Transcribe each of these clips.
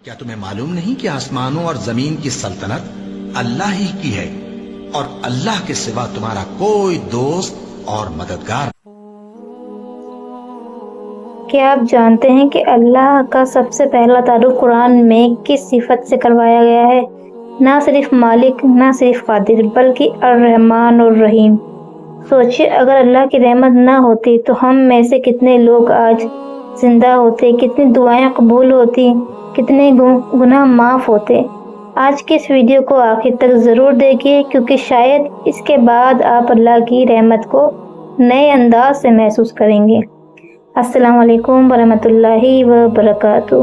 کیا تمہیں معلوم نہیں کہ آسمانوں اور زمین کی سلطنت اللہ ہی کی ہے اور اللہ کے سوا تمہارا کوئی دوست اور مددگار؟ کیا آپ جانتے ہیں کہ اللہ کا سب سے پہلا تعارف قرآن میں کس صفت سے کروایا گیا ہے؟ نہ صرف مالک، نہ صرف قادر، بلکہ الرحمن اور رحیم۔ سوچئے اگر اللہ کی رحمت نہ ہوتی تو ہم میں سے کتنے لوگ آج زندہ ہوتے، کتنی دعائیں قبول ہوتی، کتنے گناہ معاف ہوتے۔ آج کے اس ویڈیو کو آخر تک ضرور دیکھیے، کیونکہ شاید اس کے بعد آپ اللہ کی رحمت کو نئے انداز سے محسوس کریں گے۔ السلام علیکم ورحمۃ اللہ وبرکاتہ۔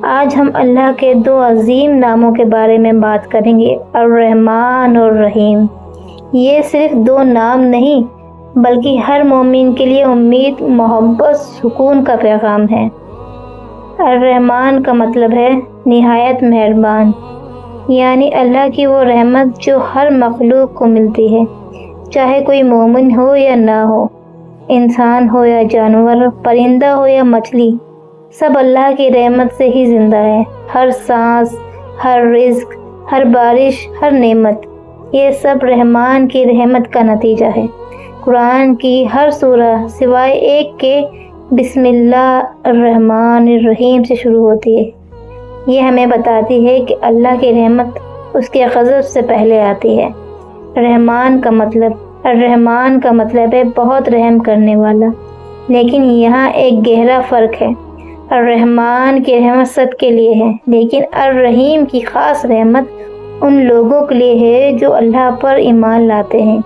آج ہم اللہ کے دو عظیم ناموں کے بارے میں بات کریں گے، الرحمن اور رحیم۔ یہ صرف دو نام نہیں بلکہ ہر مومن کے لیے امید، محبت، سکون کا پیغام ہے۔ الرحمن کا مطلب ہے نہایت مہربان، یعنی اللہ کی وہ رحمت جو ہر مخلوق کو ملتی ہے، چاہے کوئی مومن ہو یا نہ ہو، انسان ہو یا جانور، پرندہ ہو یا مچھلی، سب اللہ کی رحمت سے ہی زندہ ہے۔ ہر سانس، ہر رزق، ہر بارش، ہر نعمت، یہ سب رحمان کی رحمت کا نتیجہ ہے۔ قرآن کی ہر سورہ سوائے ایک کے بسم اللہ الرحمن الرحیم سے شروع ہوتی ہے۔ یہ ہمیں بتاتی ہے کہ اللہ کی رحمت اس کے غضب سے پہلے آتی ہے۔ الرحمن کا مطلب ہے بہت رحم کرنے والا، لیکن یہاں ایک گہرا فرق ہے۔ الرحمن کی رحمت سب کے لیے ہے، لیکن الرحیم کی خاص رحمت ان لوگوں کے لیے ہے جو اللہ پر ایمان لاتے ہیں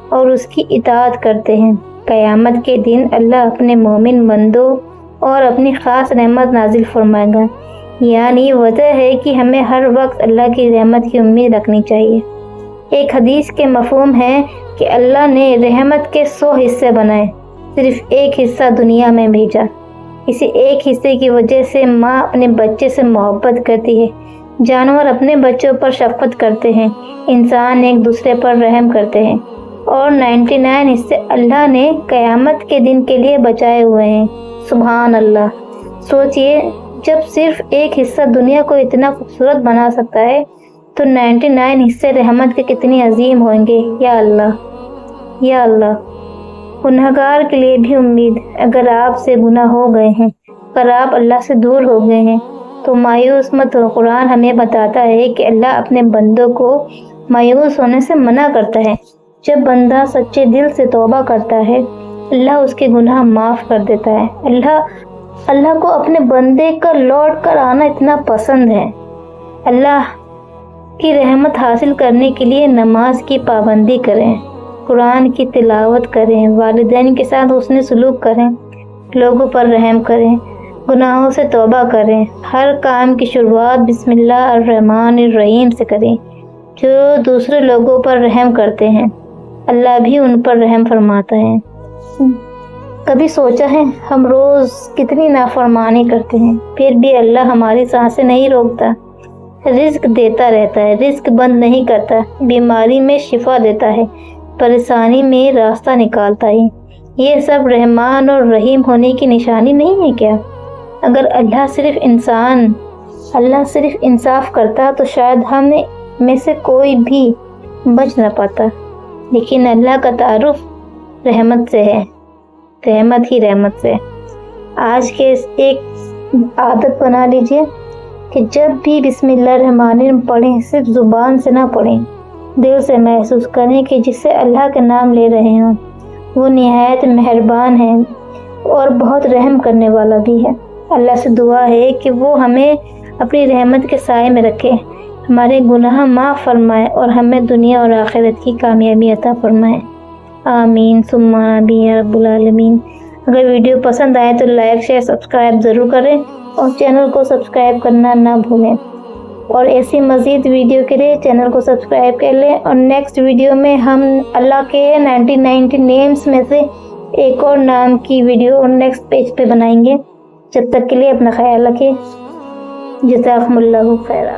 اور اس کی اطاعت کرتے ہیں۔ قیامت کے دن اللہ اپنے مومن بندوں اور اپنی خاص رحمت نازل فرمائے گا، یعنی وجہ ہے کہ ہمیں ہر وقت اللہ کی رحمت کی امید رکھنی چاہیے۔ ایک حدیث کے مفہوم ہے کہ اللہ نے رحمت کے 100 حصے بنائے، صرف ایک حصہ دنیا میں بھیجا۔ اسی ایک حصے کی وجہ سے ماں اپنے بچے سے محبت کرتی ہے، جانور اپنے بچوں پر شفقت کرتے ہیں، انسان ایک دوسرے پر رحم کرتے ہیں، اور 99 حصے اللہ نے قیامت کے دن کے لیے بچائے ہوئے ہیں۔ سبحان اللہ! سوچئے، جب صرف ایک حصہ دنیا کو اتنا خوبصورت بنا سکتا ہے تو 99 حصے رحمت کے کتنی عظیم ہوں گے۔ یا اللہ، یا اللہ! گنہگار کے لیے بھی امید۔ اگر آپ سے گناہ ہو گئے ہیں، اگر آپ اللہ سے دور ہو گئے ہیں تو مایوس مت ہو۔ قرآن ہمیں بتاتا ہے کہ اللہ اپنے بندوں کو مایوس ہونے سے منع کرتا ہے۔ جب بندہ سچے دل سے توبہ کرتا ہے، اللہ اس کے گناہ معاف کر دیتا ہے۔ اللہ کو اپنے بندے کا لوٹ کر آنا اتنا پسند ہے۔ اللہ کی رحمت حاصل کرنے کے لیے نماز کی پابندی کریں، قرآن کی تلاوت کریں، والدین کے ساتھ حسن سلوک کریں، لوگوں پر رحم کریں، گناہوں سے توبہ کریں، ہر کام کی شروعات بسم اللہ الرحمن الرحیم سے کریں۔ جو دوسرے لوگوں پر رحم کرتے ہیں، اللہ بھی ان پر رحم فرماتا ہے۔ کبھی سوچا ہے ہم روز کتنی نافرمانی کرتے ہیں، پھر بھی اللہ ہماری سانسیں نہیں روکتا، رزق دیتا رہتا ہے، رزق بند نہیں کرتا، بیماری میں شفا دیتا ہے، پریشانی میں راستہ نکالتا ہے۔ یہ سب رحمان اور رحیم ہونے کی نشانی نہیں ہے کیا؟ اگر اللہ صرف انصاف کرتا تو شاید ہم میں سے کوئی بھی بچ نہ پاتا، لیکن اللہ کا تعارف رحمت سے ہے، رحمت ہی رحمت سے۔ آج کے ایک عادت بنا لیجئے کہ جب بھی بسم اللہ الرحمن الرحیم پڑھیں، صرف زبان سے نہ پڑھیں، دل سے محسوس کریں کہ جس سے اللہ کا نام لے رہے ہوں وہ نہایت مہربان ہے اور بہت رحم کرنے والا بھی ہے۔ اللہ سے دعا ہے کہ وہ ہمیں اپنی رحمت کے سائے میں رکھے، ہمارے گناہ معاف فرمائے اور ہمیں دنیا اور آخرت کی کامیابی عطا فرمائے۔ آمین ثم آمین یا رب العالمین۔ اگر ویڈیو پسند آئے تو لائک، شیئر، سبسکرائب ضرور کریں اور چینل کو سبسکرائب کرنا نہ بھولیں، اور ایسی مزید ویڈیو کے لیے چینل کو سبسکرائب کر لیں۔ اور نیکسٹ ویڈیو میں ہم اللہ کے 99 نیمز میں سے ایک اور نام کی ویڈیو نیکسٹ پیج پہ بنائیں گے۔ جب تک کے لیے اپنا خیال رکھیں۔ جزاکم اللہ خیرا۔